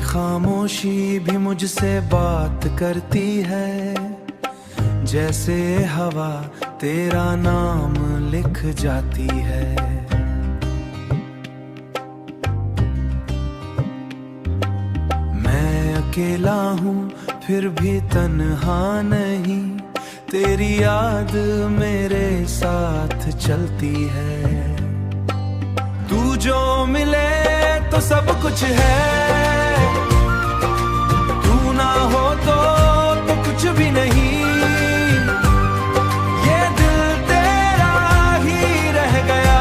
खामोशी भी मुझसे बात करती है, जैसे हवा तेरा नाम लिख जाती है। मैं अकेला हूँ फिर भी तन्हा नहीं, तेरी याद मेरे साथ चलती है। तू जो मिले तो सब कुछ है, तू ना हो तो कुछ भी नहीं। ये दिल तेरा ही रह गया,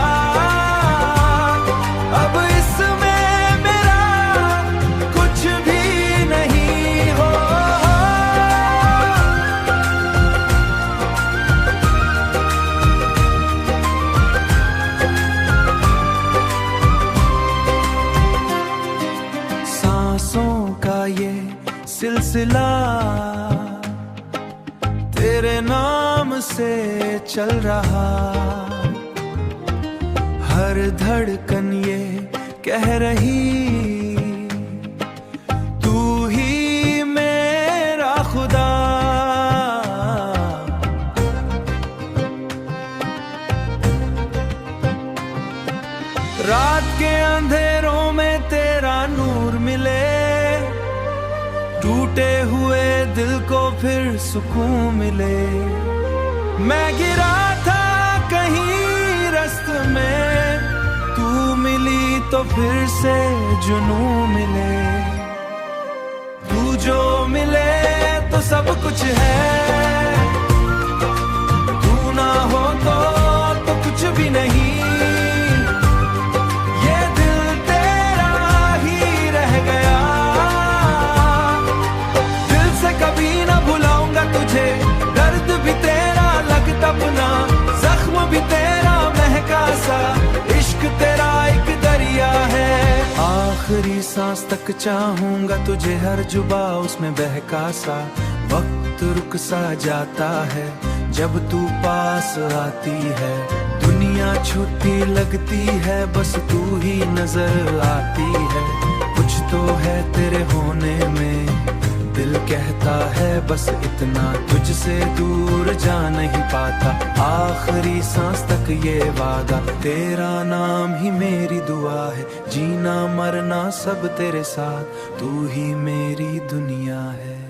अब इसमें मेरा कुछ भी नहीं हो। सांसों का ये सिलसिला तेरे नाम से चल रहा, हर धड़कन ये कह रही तू ही मेरा खुदा। रात के अंधेरों में तेरा नूर मिले, टूटे हुए दिल को फिर सुकून मिले। मैं गिरा था कहीं रास्ते में, तू मिली तो फिर से जुनून मिले। तू जो मिले तो सब कुछ है, तू ना हो तो कुछ भी नहीं। दर्द भी तेरा लगता अपना, जख्म भी तेरा महका सा, इश्क तेरा एक दरिया है। आखिरी सांस तक चाहूंगा तुझे, हर जुबा उसमें बहका सा। वक्त रुक सा जाता है जब तू पास आती है, दुनिया छोटी लगती है बस तू ही नजर आती है। कुछ तो है तेरे होने में, दिल कहता है बस इतना, तुझसे दूर जा नहीं पाता। आखिरी सांस तक ये वादा, तेरा नाम ही मेरी दुआ है। जीना मरना सब तेरे साथ, तू ही मेरी दुनिया है।